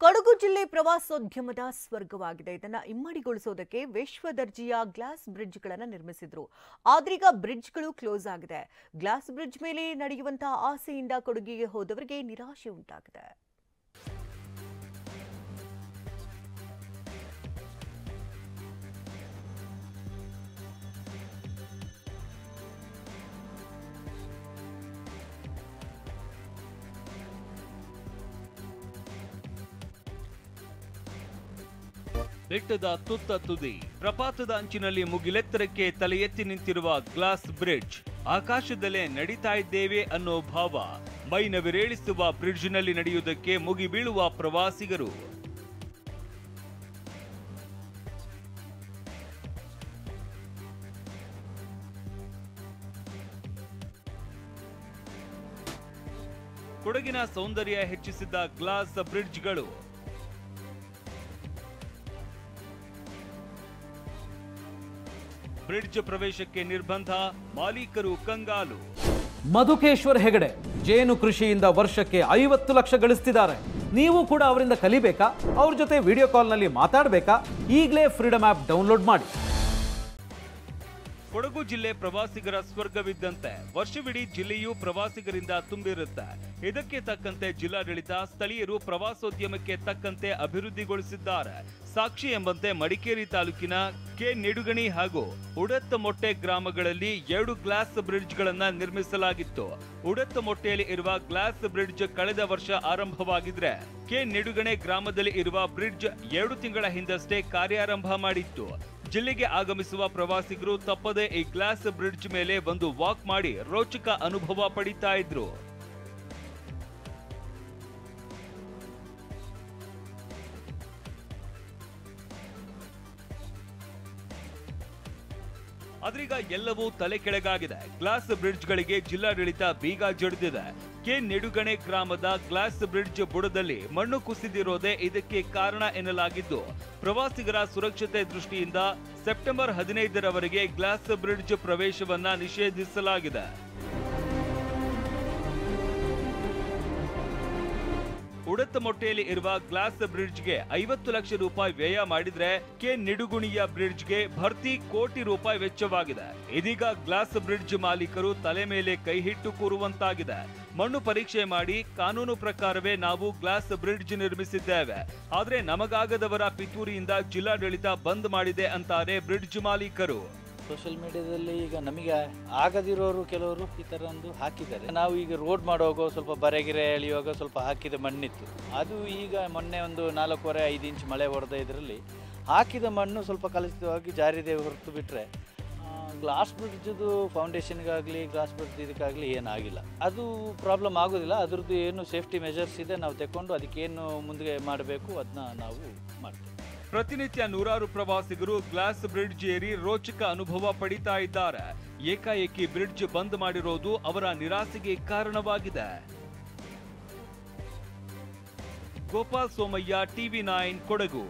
ಕೊಡಗು ಜಿಲ್ಲೆ ಪ್ರವಾಸೋದ್ಯಮದ ಸ್ವರ್ಗವಾಗಿದೆ. ಇದನ್ನ ಇಮ್ಮಡಿಗೊಳಿಸೋದಕ್ಕೆ ವಿಶ್ವ ದರ್ಜೆಯ ಗ್ಲಾಸ್ ಬ್ರಿಡ್ಜ್ಗಳನ್ನು ನಿರ್ಮಿಸಿದ್ರು. ಆದ್ರೀಗ ಬ್ರಿಡ್ಜ್ಗಳು ಕ್ಲೋಸ್ ಆಗಿದೆ. ಗ್ಲಾಸ್ ಬ್ರಿಡ್ಜ್ ಮೇಲೆ ನಡೆಯುವಂತಹ ಆಸೆಯಿಂದ ಕೊಡಗಿಗೆ ಹೋದವರಿಗೆ ನಿರಾಶೆ ಉಂಟಾಗಿದೆ. ಬೆಟ್ಟದ ತುತ್ತ ತುದಿ ಪ್ರಪಾತದ ಅಂಚಿನಲ್ಲಿ ಮುಗಿಲೆತ್ತರಕ್ಕೆ ತಲೆ ಎತ್ತಿ ನಿಂತಿರುವ ಗ್ಲಾಸ್ ಬ್ರಿಡ್ಜ್. ಆಕಾಶದಲ್ಲೇ ನಡೀತಾ ಇದ್ದೇವೆ ಅನ್ನೋ ಭಾವ. ಮೈನವಿರೇಳಿಸುವ ಬ್ರಿಡ್ಜ್ನಲ್ಲಿ ನಡೆಯುವುದಕ್ಕೆ ಮುಗಿ ಬೀಳುವ ಪ್ರವಾಸಿಗರು. ಕೊಡಗಿನ ಸೌಂದರ್ಯ ಹೆಚ್ಚಿಸಿದ ಗ್ಲಾಸ್ ಬ್ರಿಡ್ಜ್ಗಳು. ಬ್ರಿಡ್ಜ್ ಪ್ರವೇಶಕ್ಕೆ ನಿರ್ಬಂಧ, ಮಾಲೀಕರು ಕಂಗಾಲು. ಮಧುಕೇಶ್ವರ್ ಹೆಗಡೆ ಜೇನು ಕೃಷಿಯಿಂದ ವರ್ಷಕ್ಕೆ 50 ಲಕ್ಷ ಗಳಿಸ್ತಿದ್ದಾರೆ. ನೀವು ಕೂಡ ಅವರಿಂದ ಕಲಿಬೇಕಾ? ಅವ್ರ ಜೊತೆ ವಿಡಿಯೋ ಕಾಲ್ನಲ್ಲಿ ಮಾತಾಡಬೇಕಾ? ಈಗಲೇ ಫ್ರೀಡಮ್ ಆಪ್ ಡೌನ್ಲೋಡ್ ಮಾಡಿ. ಕೊಡಗು ಜಿಲ್ಲೆ ಪ್ರವಾಸಿಗರ ಸ್ವರ್ಗವಿದ್ದಂತೆ. ವರ್ಷವಿಡೀ ಜಿಲ್ಲೆಯೂ ಪ್ರವಾಸಿಗರಿಂದ ತುಂಬಿರುತ್ತೆ. ಇದಕ್ಕೆ ತಕ್ಕಂತೆ ಜಿಲ್ಲಾಡಳಿತ, ಸ್ಥಳೀಯರು ಪ್ರವಾಸೋದ್ಯಮಕ್ಕೆ ತಕ್ಕಂತೆ ಅಭಿವೃದ್ಧಿಗೊಳಿಸಿದ್ದಾರೆ. ಸಾಕ್ಷಿ ಎಂಬಂತೆ ಮಡಿಕೇರಿ ತಾಲೂಕಿನ ಕೆ ನಿಡುಗಣಿ ಹಾಗೂ ಉಡತ್ತಮೊಟ್ಟೆ ಗ್ರಾಮಗಳಲ್ಲಿ 2 ಗ್ಲಾಸ್ ಬ್ರಿಡ್ಜ್ಗಳನ್ನ ನಿರ್ಮಿಸಲಾಗಿತ್ತು. ಉಡತ್ತಮೊಟ್ಟೆಯಲ್ಲಿ ಇರುವ ಗ್ಲಾಸ್ ಬ್ರಿಡ್ಜ್ ಕಳೆದ ವರ್ಷ ಆರಂಭವಾಗಿದ್ರೆ, ಕೆ ನಿಡುಗಣೆ ಗ್ರಾಮದಲ್ಲಿ ಇರುವ ಬ್ರಿಡ್ಜ್ 2 ತಿಂಗಳ ಹಿಂದಷ್ಟೇ ಕಾರ್ಯಾರಂಭ ಮಾಡಿತ್ತು. ಜಿಲ್ಲೆಗೆ ಆಗಮಿಸುವ ಪ್ರವಾಸಿಗರು ತಪ್ಪದೆ ಈ ಗ್ಲಾಸ್ ಬ್ರಿಡ್ಜ್ ಮೇಲೆ ಒಂದು ವಾಕ್ ಮಾಡಿ ರೋಚಕ ಅನುಭವ ಪಡಿತಾ ಇದ್ರು. ಆದ್ರೀಗ ಎಲ್ಲವೂ ತಲೆ ಕೆಳಗಾಗಿದೆ. ಗ್ಲಾಸ್ ಬ್ರಿಡ್ಜ್ಗಳಿಗೆ ಜಿಲ್ಲಾಡಳಿತ ಬೀಗ ಜಡಿದಿದೆ. ಕೆ ನಿಡುಗಣೆ ಗ್ರಾಮದ ಗ್ಲಾಸ್ ಬ್ರಿಡ್ಜ್ ಬುಡದಲ್ಲಿ ಮಣ್ಣು ಕುಸಿದಿರೋದೇ ಇದಕ್ಕೆ ಕಾರಣ ಎನ್ನಲಾಗಿದ್ದು, ಪ್ರವಾಸಿಗರ ಸುರಕ್ಷತೆ ದೃಷ್ಟಿಯಿಂದ ಸೆಪ್ಟೆಂಬರ್ 15ರವರೆಗೆ ಗ್ಲಾಸ್ ಬ್ರಿಡ್ಜ್ ಪ್ರವೇಶವನ್ನ ನಿಷೇಧಿಸಲಾಗಿದೆ. ಉಡತ್ತಮೊಟ್ಟೆಯಲ್ಲಿ ಇರುವ ಗ್ಲಾಸ್ ಬ್ರಿಡ್ಜ್ಗೆ 50 ಲಕ್ಷ ರೂಪಾಯಿ ವ್ಯಯ ಮಾಡಿದ್ರೆ, ಕೆ ನಿಡುಗುಣಿಯ ಬ್ರಿಡ್ಜ್ಗೆ ಭರ್ತಿ ಕೋಟಿ ರೂಪಾಯಿ ವೆಚ್ಚವಾಗಿದೆ. ಇದೀಗ ಗ್ಲಾಸ್ ಬ್ರಿಡ್ಜ್ ಮಾಲೀಕರು ತಲೆ ಮೇಲೆ ಕೈ ಹಿಟ್ಟು ಕೂರುವಂತಾಗಿದೆ. ಮಣ್ಣು ಪರೀಕ್ಷೆ ಮಾಡಿ ಕಾನೂನು ಪ್ರಕಾರವೇ ನಾವು ಗ್ಲಾಸ್ ಬ್ರಿಡ್ಜ್ ನಿರ್ಮಿಸಿದ್ದೇವೆ, ಆದ್ರೆ ನಮಗಾಗದವರ ಪಿತೂರಿಯಿಂದ ಜಿಲ್ಲಾಡಳಿತ ಬಂದ್ ಮಾಡಿದೆ ಅಂತಾರೆ ಬ್ರಿಡ್ಜ್ ಮಾಲೀಕರು. ಸೋಷಿಯಲ್ ಮೀಡಿಯಾದಲ್ಲಿ ಈಗ ನಮಗೆ ಆಗದಿರೋರು ಕೆಲವರು ಈ ಥರ ಒಂದು ಹಾಕಿದ್ದಾರೆ. ನಾವು ಈಗ ರೋಡ್ ಮಾಡುವಾಗ ಸ್ವಲ್ಪ ಬರೆಗಿರೆ ಎಳೆಯುವಾಗ ಸ್ವಲ್ಪ ಹಾಕಿದ ಮಣ್ಣಿತ್ತು. ಅದು ಈಗ ಮೊನ್ನೆ ಒಂದು 4.5 ಇಂಚ್ ಮಳೆ ಹೊಡೆದ ಇದರಲ್ಲಿ ಹಾಕಿದ ಮಣ್ಣು ಸ್ವಲ್ಪ ಕಲುಷಿತವಾಗಿ ಜಾರಿದೆ ಹೊರತು ಬಿಟ್ಟರೆ ಗ್ಲಾಸ್ ಬ್ರಿಡ್ಜದು ಫೌಂಡೇಶನ್ಗಾಗಲಿ ಗ್ಲಾಸ್ ಬ್ರಿಡ್ಜ್ ಇದಕ್ಕಾಗಲಿ ಏನಾಗಿಲ್ಲ. ಅದು ಪ್ರಾಬ್ಲಮ್ ಆಗೋದಿಲ್ಲ. ಅದರದ್ದು ಏನು ಸೇಫ್ಟಿ ಮೆಜರ್ಸ್ ಇದೆ ನಾವು ತಗೊಂಡು ಅದಕ್ಕೇನು ಮುಂದೆ ಮಾಡಬೇಕು ಅದನ್ನ ನಾವು ಮಾಡ್ತೀವಿ. ಪ್ರತಿನಿತ್ಯ ನೂರಾರು ಪ್ರವಾಸಿಗರು ಗ್ಲಾಸ್ ಬ್ರಿಡ್ಜ್ ಏರಿ ರೋಚಕ ಅನುಭವ ಪಡಿತಾ ಇದ್ದಾರೆ. ಏಕಾಏಕಿ ಬ್ರಿಡ್ಜ್ ಬಂದ್ ಮಾಡಿರೋದು ಅವರ ನಿರಾಸೆಗೆ ಕಾರಣವಾಗಿದೆ. ಗೋಪಾಲ್ ಸೋಮಯ್ಯ, TV9 ಕೊಡಗು.